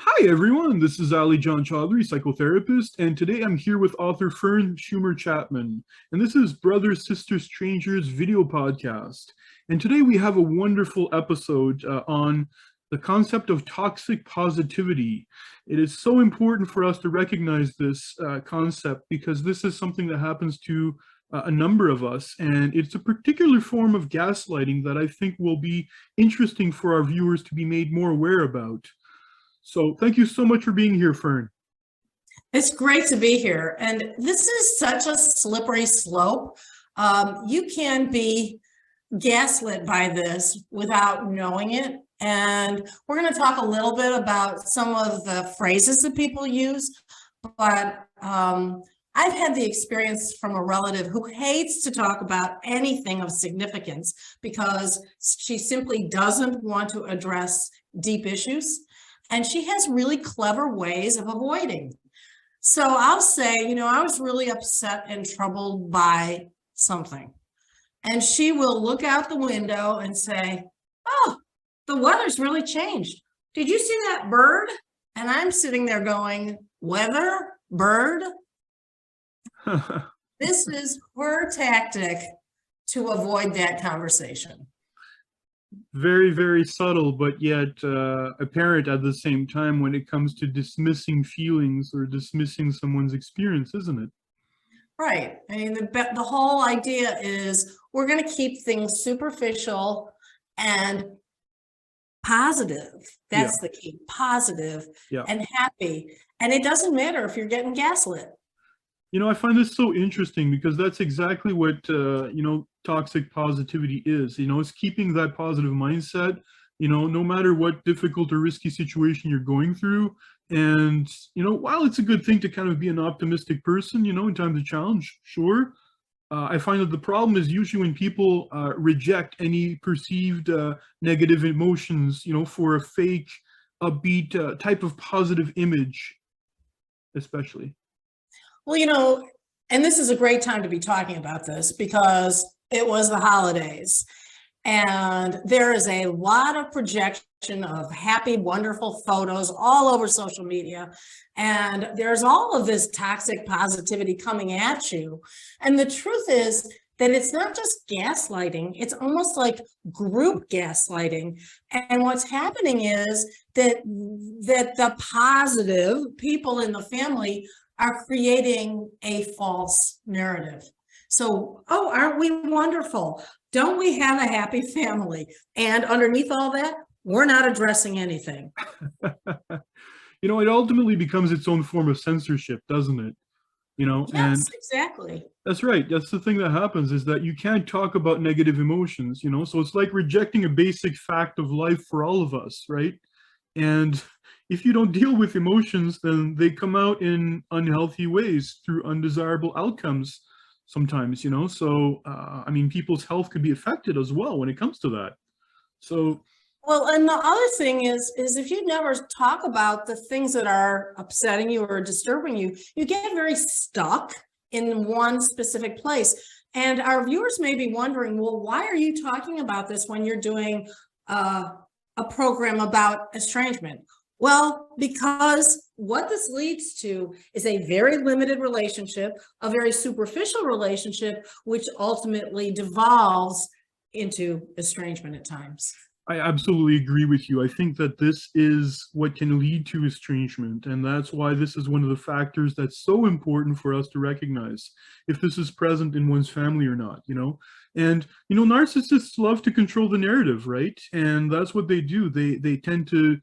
Hi everyone, this is Ali John Chaudhary, psychotherapist, and today I'm here with author Fern Schumer Chapman, and this is Brothers, Sisters, Strangers video podcast. And today we have a wonderful episode on the concept of toxic positivity. It is so important for us to recognize this concept because this is something that happens to a number of us, and it's a particular form of gaslighting that I think will be interesting for our viewers to be made more aware about. So thank you so much for being here, Fern. It's great to be here. And this is such a slippery slope. You can be gaslit by this without knowing it. And we're going to talk a little bit about some of the phrases that people use. But I've had the experience from a relative who hates to talk about anything of significance because she simply doesn't want to address deep issues. And she has really clever ways of avoiding. So I'll say, I was really upset and troubled by something. And she will look out the window and say, oh, the weather's really changed. Did you see that bird? And I'm sitting there going, weather, bird? This is her tactic to avoid that conversation. Very, very subtle, but yet apparent at the same time when it comes to dismissing feelings or dismissing someone's experience, isn't it? Right. I mean, the whole idea is we're going to keep things superficial and positive. That's the key, positive and happy. And it doesn't matter if you're getting gaslit. I find this so interesting because that's exactly what, toxic positivity is. It's keeping that positive mindset, no matter what difficult or risky situation you're going through. And, while it's a good thing to kind of be an optimistic person, in times of challenge, sure. I find that the problem is usually when people reject any perceived negative emotions, for a fake, upbeat type of positive image, especially. Well, and this is a great time to be talking about this because it was the holidays and there is a lot of projection of happy, wonderful photos all over social media. And there's all of this toxic positivity coming at you. And the truth is that it's not just gaslighting, it's almost like group gaslighting. And what's happening is that the positive people in the family are creating a false narrative. So, oh, aren't we wonderful? Don't we have a happy family? And underneath all that, we're not addressing anything. It ultimately becomes its own form of censorship, doesn't it? Yes, and exactly. That's right. That's the thing that happens is that you can't talk about negative emotions, so it's like rejecting a basic fact of life for all of us, right? And if you don't deal with emotions, then they come out in unhealthy ways through undesirable outcomes sometimes, so people's health could be affected as well when it comes to that. So well, and the other thing is if you never talk about the things that are upsetting you or disturbing you, you get very stuck in one specific place. And our viewers may be wondering, well, why are you talking about this when you're doing a program about estrangement? Well, because what this leads to is a very limited relationship, a very superficial relationship, which ultimately devolves into estrangement at times. I absolutely agree with you. I think that this is what can lead to estrangement, and that's why this is one of the factors that's so important for us to recognize if this is present in one's family or not, And, narcissists love to control the narrative, right? And that's what they do. They tend to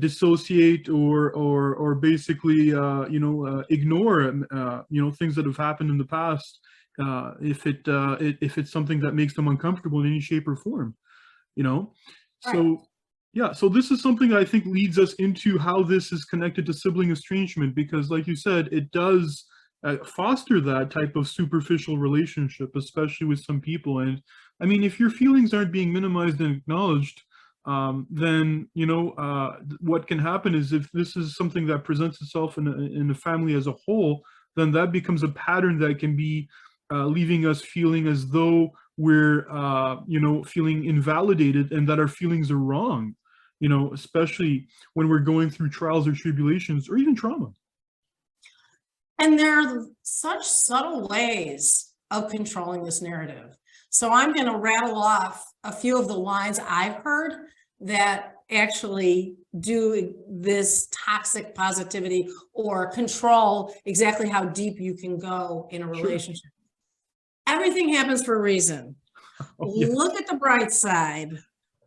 dissociate or basically ignore things that have happened in the past if it's something that makes them uncomfortable in any shape or form. So so this is something that I think leads us into how this is connected to sibling estrangement, because like you said, it does foster that type of superficial relationship, especially with some people. And if your feelings aren't being minimized and acknowledged, then what can happen is if this is something that presents itself in a family as a whole, then that becomes a pattern that can be leaving us feeling as though we're feeling invalidated and that our feelings are wrong. you know, especially when we're going through trials or tribulations or even trauma. And there are such subtle ways of controlling this narrative. So I'm going to rattle off a few of the lines I've heard that actually do this toxic positivity or control exactly how deep you can go in a relationship. Sure. Everything happens for a reason. Oh, yeah. Look at the bright side.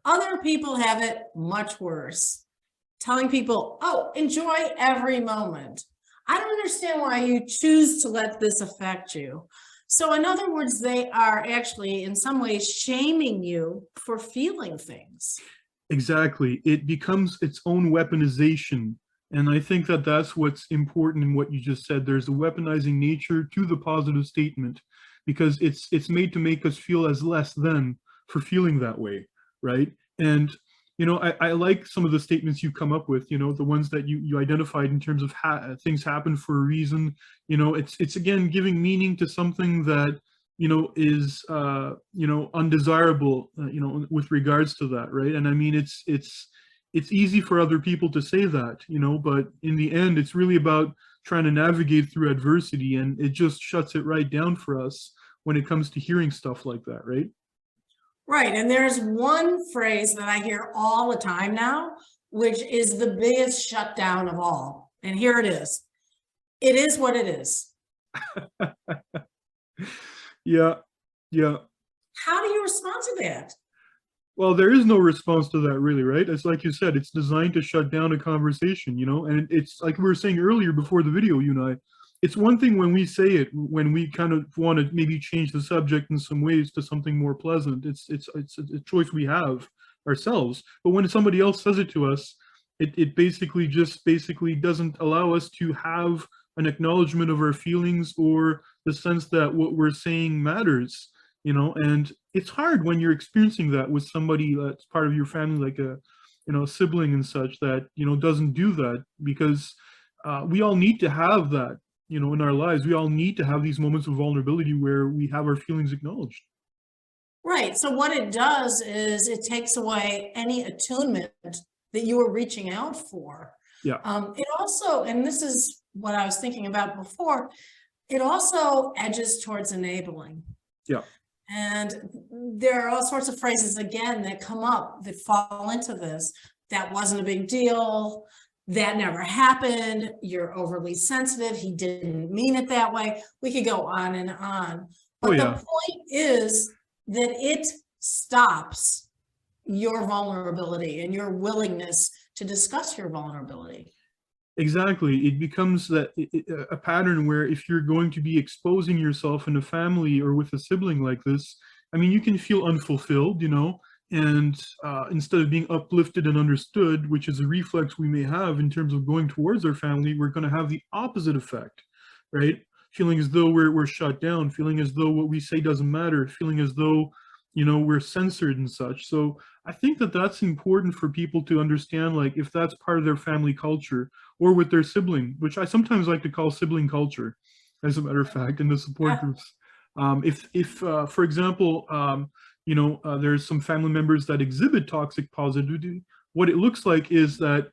Other people have it much worse. Telling people, oh, enjoy every moment. I don't understand why you choose to let this affect you. So in other words, they are actually in some ways shaming you for feeling things. Exactly. It becomes its own weaponization. And I think that that's what's important in what you just said. There's a weaponizing nature to the positive statement because it's made to make us feel as less than for feeling that way, right? And you know, I like some of the statements you come up with, you know, the ones that you identified in terms of things happen for a reason. You know, it's again, giving meaning to something that, you know, is, you know, undesirable, you know, with regards to that, right? And I mean, it's easy for other people to say that, you know, but in the end, it's really about trying to navigate through adversity, and it just shuts it right down for us when it comes to hearing stuff like that, right? Right. And there's one phrase that I hear all the time now, which is the biggest shutdown of all. And here it is. It is what it is. Yeah. Yeah. How do you respond to that? Well, there is no response to that, really, right? It's like you said, it's designed to shut down a conversation, you know, and it's like we were saying earlier before the video, you and I, it's one thing when we say it, when we kind of want to maybe change the subject in some ways to something more pleasant. It's a choice we have ourselves. But when somebody else says it to us, it basically doesn't allow us to have an acknowledgement of our feelings or the sense that what we're saying matters, you know. And it's hard when you're experiencing that with somebody that's part of your family, like a, you know, a sibling and such, that, you know, doesn't do that, because we all need to have that, you know, in our lives. We all need to have these moments of vulnerability where we have our feelings acknowledged. Right. So what it does is it takes away any attunement that you were reaching out for. Yeah. It also, and this is what I was thinking about before, it also edges towards enabling. Yeah. And there are all sorts of phrases, again, that come up that fall into this. That wasn't a big deal. That never happened. You're overly sensitive. He didn't mean it that way. We could go on and on. But the point is that it stops your vulnerability and your willingness to discuss your vulnerability. Exactly. It becomes a pattern where if you're going to be exposing yourself in a family or with a sibling like this, I mean, you can feel unfulfilled, you know, and instead of being uplifted and understood, which is a reflex we may have in terms of going towards our family, we're going to have the opposite effect, right? Feeling as though we're shut down, feeling as though what we say doesn't matter, feeling as though, you know, we're censored and such. So I think that that's important for people to understand, like if that's part of their family culture or with their sibling, which I sometimes like to call sibling culture, as a matter of fact, in the support groups. If for example, you know, there's some family members that exhibit toxic positivity, what it looks like is that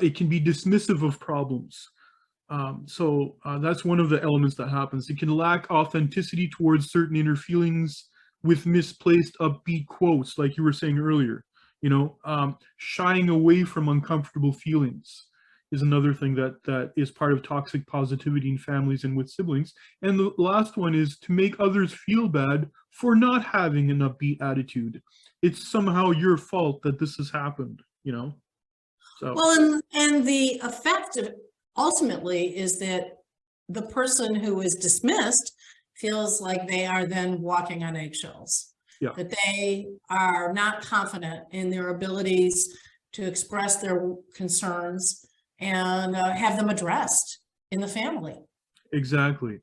it can be dismissive of problems. So that's one of the elements that happens. It can lack authenticity towards certain inner feelings with misplaced upbeat quotes, like you were saying earlier. You know, shying away from uncomfortable feelings is another thing that is part of toxic positivity in families and with siblings. And the last one is to make others feel bad for not having an upbeat attitude. It's somehow your fault that this has happened, you know? So. Well, and the effect ultimately is that the person who is dismissed feels like they are then walking on eggshells. Yeah. That they are not confident in their abilities to express their concerns and have them addressed in the family. Exactly.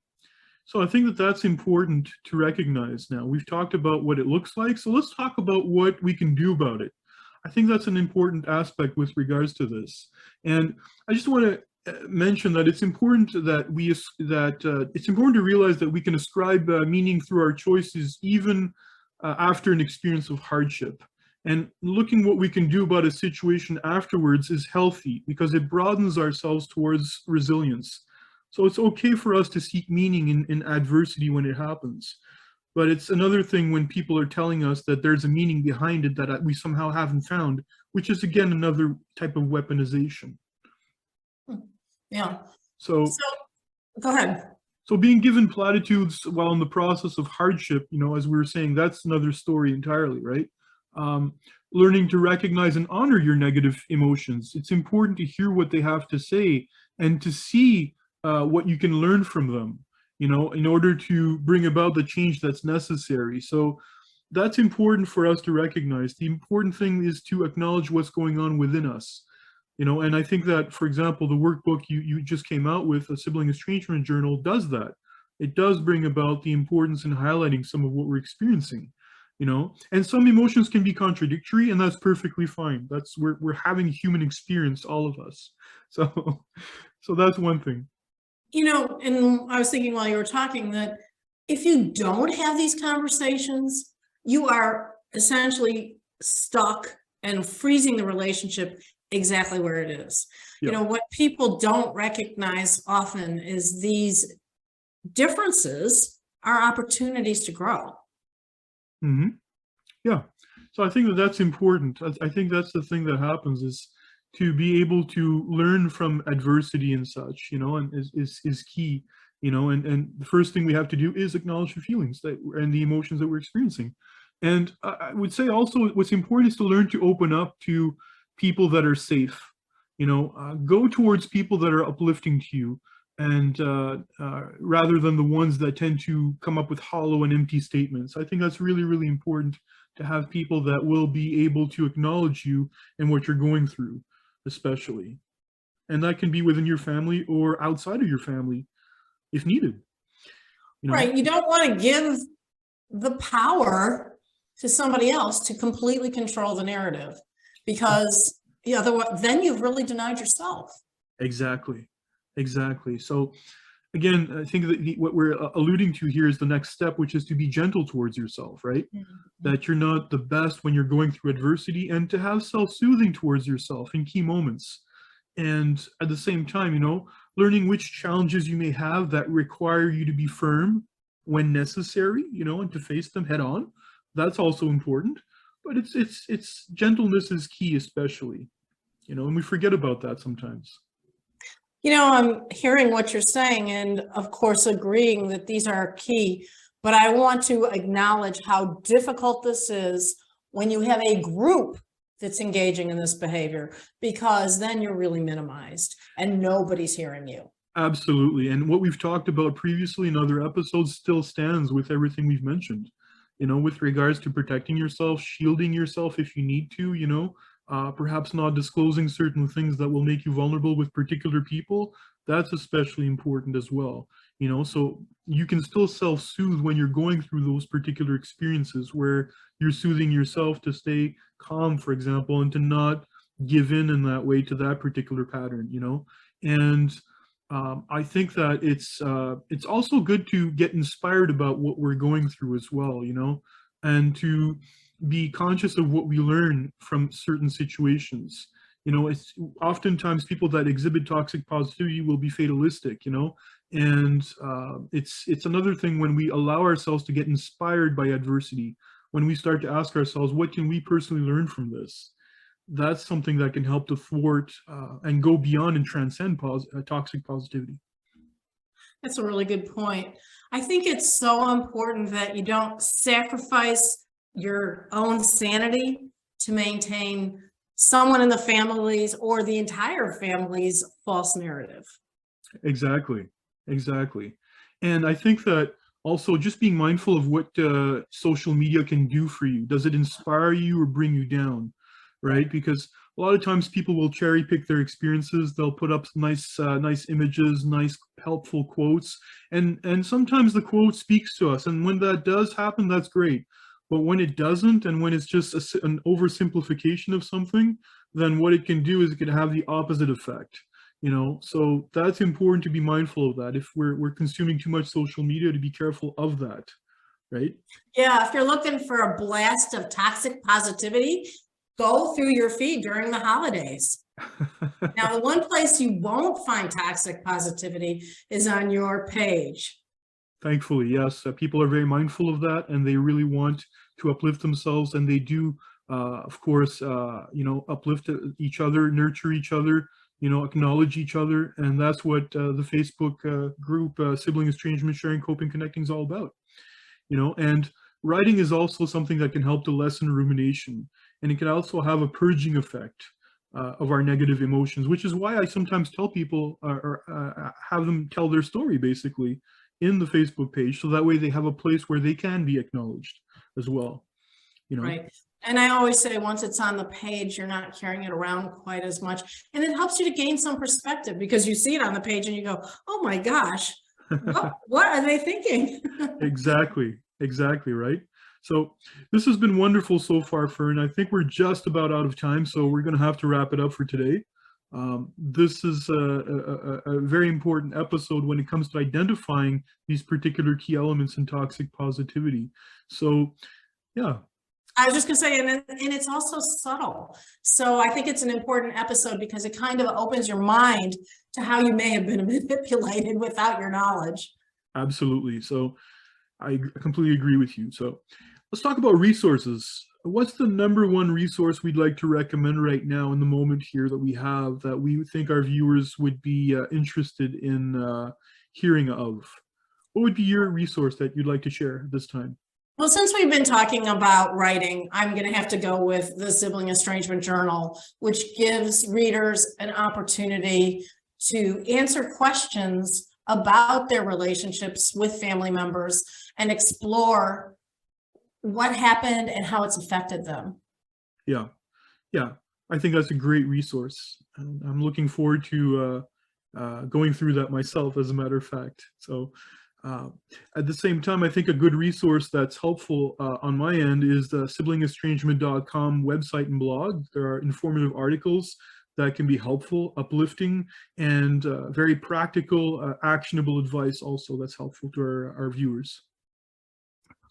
So I think that that's important to recognize now. We've talked about what it looks like, so let's talk about what we can do about it. I think that's an important aspect with regards to this. And I just want to mention that it's important that it's important to realize that we can ascribe meaning through our choices even after an experience of hardship. And looking what we can do about a situation afterwards is healthy because it broadens ourselves towards resilience. So it's okay for us to seek meaning in adversity when it happens. But it's another thing when people are telling us that there's a meaning behind it that we somehow haven't found, which is again another type of weaponization. Yeah. So Go ahead. So being given platitudes while in the process of hardship, as we were saying, that's another story entirely, right? Learning to recognize and honor your negative emotions. It's important to hear what they have to say and to see what you can learn from them, in order to bring about the change that's necessary. So that's important for us to recognize. The important thing is to acknowledge what's going on within us. And I think that, for example, the workbook you just came out with, a Sibling Estrangement Journal, does that. It does bring about the importance in highlighting some of what we're experiencing, and some emotions can be contradictory, and that's perfectly fine. We're having human experience, all of us. So that's one thing. And I was thinking while you were talking that if you don't have these conversations, you are essentially stuck and freezing the relationship exactly where it is. Yeah. What people don't recognize often is these differences are opportunities to grow. Mm-hmm. Yeah. So I think that's important. I think that's the thing that happens, is to be able to learn from adversity and such, and is key, and the first thing we have to do is acknowledge the feelings and the emotions that we're experiencing. And I would say also what's important is to learn to open up to people that are safe, go towards people that are uplifting to you, and rather than the ones that tend to come up with hollow and empty statements. I think that's really, really important, to have people that will be able to acknowledge you and what you're going through, especially. And that can be within your family or outside of your family if needed. Right. You don't want to give the power to somebody else to completely control the narrative, because otherwise, then you've really denied yourself. Exactly. So again, I think that what we're alluding to here is the next step, which is to be gentle towards yourself, right? Mm-hmm. That you're not the best when you're going through adversity, and to have self-soothing towards yourself in key moments. And at the same time, learning which challenges you may have that require you to be firm when necessary, and to face them head on. That's also important. But it's gentleness is key, especially, and we forget about that sometimes. I'm hearing what you're saying, and of course agreeing that these are key, but I want to acknowledge how difficult this is when you have a group that's engaging in this behavior, because then you're really minimized and nobody's hearing you. Absolutely. And what we've talked about previously in other episodes still stands with everything we've mentioned, with regards to protecting yourself, shielding yourself if you need to, perhaps not disclosing certain things that will make you vulnerable with particular people. That's especially important as well, so you can still self-soothe when you're going through those particular experiences, where you're soothing yourself to stay calm, for example, and to not give in that way to that particular pattern, and I think that it's also good to get inspired about what we're going through as well, and to be conscious of what we learn from certain situations. It's oftentimes people that exhibit toxic positivity will be fatalistic, and it's another thing when we allow ourselves to get inspired by adversity, when we start to ask ourselves, what can we personally learn from this? That's something that can help to thwart and go beyond and transcend toxic positivity. That's a really good point. I think it's so important that you don't sacrifice your own sanity to maintain someone in the family's or the entire family's false narrative. Exactly. And I think that also just being mindful of what social media can do for you. Does it inspire you or bring you down? Right? Because a lot of times people will cherry pick their experiences. They'll put up nice images, nice helpful quotes, and sometimes the quote speaks to us. And when that does happen, that's great. But when it doesn't, and when it's just an oversimplification of something, then what it can do is it can have the opposite effect. So that's important to be mindful of that. If we're consuming too much social media, to be careful of that, right? Yeah, if you're looking for a blast of toxic positivity, go through your feed during the holidays. Now, the one place you won't find toxic positivity is on your page. Thankfully, yes. People are very mindful of that, and they really want to uplift themselves, and they do, of course, uplift each other, nurture each other, acknowledge each other, and that's what the Facebook group, Sibling Estrangement, Sharing, Coping, Connecting is all about. And writing is also something that can help to lessen rumination, and it can also have a purging effect of our negative emotions, which is why I sometimes tell people or have them tell their story, basically, in the Facebook page, so that way they have a place where they can be acknowledged as well. Right. And I always say, once it's on the page, you're not carrying it around quite as much. And it helps you to gain some perspective, because you see it on the page and you go, oh my gosh, what are they thinking? Exactly, right? So this has been wonderful so far, Fern. I think we're just about out of time, so we're going to have to wrap it up for today. This is a very important episode when it comes to identifying these particular key elements in toxic positivity. So, yeah. I was just going to say, and it's also subtle. So I think it's an important episode because it kind of opens your mind to how you may have been manipulated without your knowledge. Absolutely. So I completely agree with you. So let's talk about resources. What's the number one resource we'd like to recommend right now in the moment here that we have that we think our viewers would be interested in hearing of? What would be your resource that you'd like to share this time? Well, since we've been talking about writing, I'm going to have to go with the Sibling Estrangement Journal, which gives readers an opportunity to answer questions about their relationships with family members and explore what happened and how it's affected them. Yeah. I think that's a great resource. I'm looking forward to going through that myself, as a matter of fact. So at the same time, I think a good resource that's helpful on my end is the siblingestrangement.com website and blog. There are informative articles that can be helpful, uplifting, and very practical, actionable advice also that's helpful to our viewers.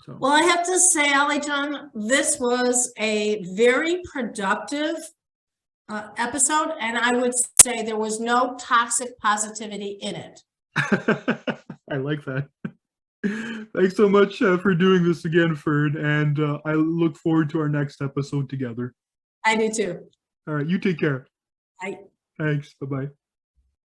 So. Well, I have to say, Ali John, this was a very productive episode, and I would say there was no toxic positivity in it. I like that. Thanks so much for doing this again, Fern, and I look forward to our next episode together. I do too. All right, you take care. Bye. Thanks. Bye-bye.